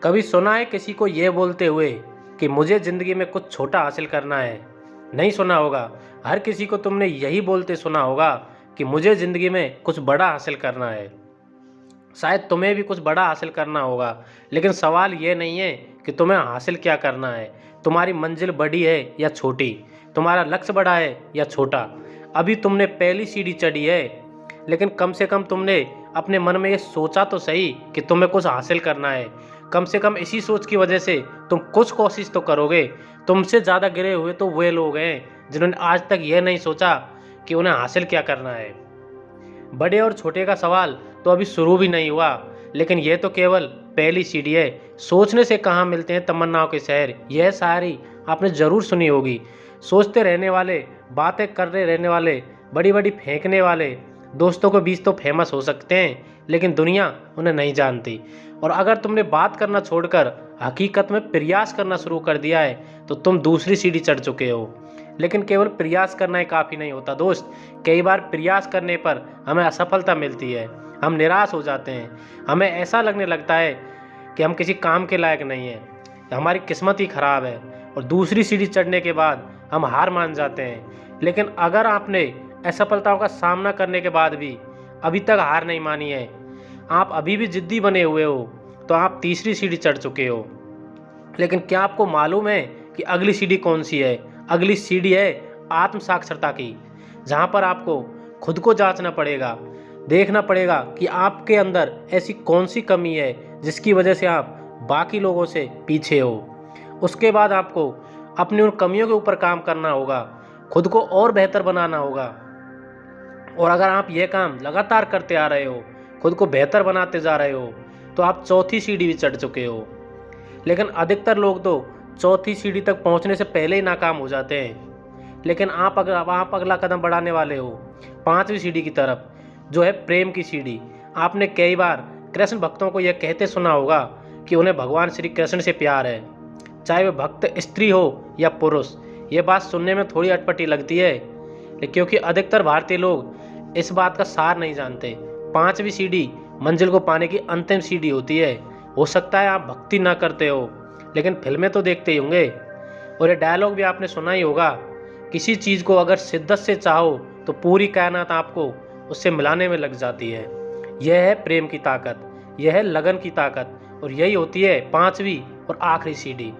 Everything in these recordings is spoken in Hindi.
कभी सुना है किसी को ये बोलते हुए कि मुझे ज़िंदगी में कुछ छोटा हासिल करना है? नहीं सुना होगा। हर किसी को तुमने यही बोलते सुना होगा कि मुझे ज़िंदगी में कुछ बड़ा हासिल करना है। शायद तुम्हें भी कुछ बड़ा हासिल करना होगा, लेकिन सवाल ये नहीं है कि तुम्हें हासिल क्या करना है। तुम्हारी मंजिल बड़ी है या छोटी, तुम्हारा लक्ष्य बड़ा है या छोटा। अभी तुमने पहली सीढ़ी चढ़ी है, लेकिन कम से कम तुमने अपने मन में ये सोचा तो सही कि तुम्हें कुछ हासिल करना है। कम से कम इसी सोच की वजह से तुम कुछ कोशिश तो करोगे। तुमसे ज़्यादा गिरे हुए तो वे लोग हैं जिन्होंने आज तक यह नहीं सोचा कि उन्हें हासिल क्या करना है। बड़े और छोटे का सवाल तो अभी शुरू भी नहीं हुआ, लेकिन यह तो केवल पहली सीढ़ी है। सोचने से कहाँ मिलते हैं तमन्नाओं के शहर, यह शायरी आपने ज़रूर सुनी होगी। सोचते रहने वाले, बातें करते रहने वाले, बड़ी बड़ी फेंकने वाले दोस्तों के बीच तो फेमस हो सकते हैं, लेकिन दुनिया उन्हें नहीं जानती। और अगर तुमने बात करना छोड़कर हकीकत में प्रयास करना शुरू कर दिया है, तो तुम दूसरी सीढ़ी चढ़ चुके हो। लेकिन केवल प्रयास करना ही काफ़ी नहीं होता दोस्त। कई बार प्रयास करने पर हमें असफलता मिलती है, हम निराश हो जाते हैं, हमें ऐसा लगने लगता है कि हम किसी काम के लायक नहीं हैं, हमारी किस्मत ही खराब है, और दूसरी सीढ़ी चढ़ने के बाद हम हार मान जाते हैं। लेकिन अगर आपने असफलताओं का सामना करने के बाद भी अभी तक हार नहीं मानी है, आप अभी भी जिद्दी बने हुए हो, तो आप तीसरी सीढ़ी चढ़ चुके हो। लेकिन क्या आपको मालूम है कि अगली सीढ़ी कौन सी है? अगली सीढ़ी है आत्म साक्षरता की, जहाँ पर आपको खुद को जांचना पड़ेगा, देखना पड़ेगा कि आपके अंदर ऐसी कौन सी कमी है जिसकी वजह से आप बाकी लोगों से पीछे हो। उसके बाद आपको अपनी उन कमियों के ऊपर काम करना होगा, खुद को और बेहतर बनाना होगा। और अगर आप ये काम लगातार करते आ रहे हो, खुद को बेहतर बनाते जा रहे हो, तो आप चौथी सीढ़ी भी चढ़ चुके हो। लेकिन अधिकतर लोग तो चौथी सीढ़ी तक पहुंचने से पहले ही नाकाम हो जाते हैं। लेकिन आप अगला कदम बढ़ाने वाले हो पांचवी सीढ़ी की तरफ, जो है प्रेम की सीढ़ी। आपने कई बार कृष्ण भक्तों को यह कहते सुना होगा कि उन्हें भगवान श्री कृष्ण से प्यार है, चाहे वह भक्त स्त्री हो या पुरुष। ये बात सुनने में थोड़ी अटपटी लगती है, क्योंकि अधिकतर भारतीय लोग इस बात का सार नहीं जानते। पांचवी सीढ़ी मंजिल को पाने की अंतिम सीढ़ी होती है। हो सकता है आप भक्ति ना करते हो, लेकिन फिल्में तो देखते ही होंगे, और ये डायलॉग भी आपने सुना ही होगा, किसी चीज़ को अगर शिद्दत से चाहो तो पूरी कायनात आपको उससे मिलाने में लग जाती है। यह है प्रेम की ताकत, यह है लगन की ताकत, और यही होती है पांचवी और आखिरी सीढ़ी।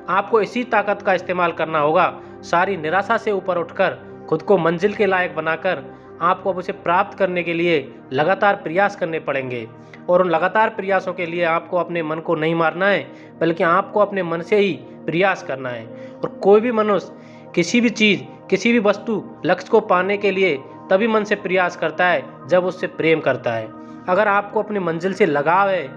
आपको इसी ताकत का इस्तेमाल करना होगा। सारी निराशा से ऊपर उठकर खुद को मंजिल के लायक बनाकर आपको अब उसे प्राप्त करने के लिए लगातार प्रयास करने पड़ेंगे। और उन लगातार प्रयासों के लिए आपको अपने मन को नहीं मारना है, बल्कि आपको अपने मन से ही प्रयास करना है। और कोई भी मनुष्य किसी भी चीज़, किसी भी वस्तु, लक्ष्य को पाने के लिए तभी मन से प्रयास करता है जब उससे प्रेम करता है। अगर आपको अपनी मंजिल से लगाव है,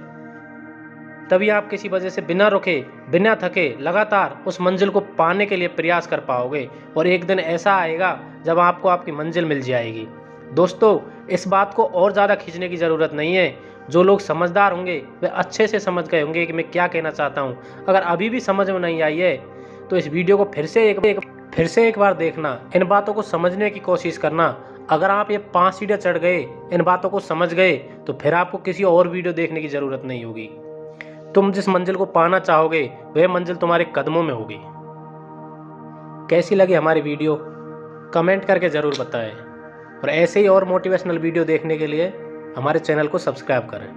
तभी आप किसी वजह से बिना रुके, बिना थके लगातार उस मंजिल को पाने के लिए प्रयास कर पाओगे। और एक दिन ऐसा आएगा जब आपको आपकी मंजिल मिल जाएगी। दोस्तों, इस बात को और ज़्यादा खींचने की ज़रूरत नहीं है। जो लोग समझदार होंगे वे अच्छे से समझ गए होंगे कि मैं क्या कहना चाहता हूँ। अगर अभी भी समझ में नहीं आई है, तो इस वीडियो को फिर से एक बार देखना, इन बातों को समझने की कोशिश करना। अगर आप ये 5 सीढ़ियाँ चढ़ गए, इन बातों को समझ गए, तो फिर आपको किसी और वीडियो देखने की ज़रूरत नहीं होगी। तुम जिस मंजिल को पाना चाहोगे, वह मंजिल तुम्हारे कदमों में होगी। कैसी लगी हमारी वीडियो? कमेंट करके ज़रूर बताएं। और ऐसे ही और मोटिवेशनल वीडियो देखने के लिए हमारे चैनल को सब्सक्राइब करें।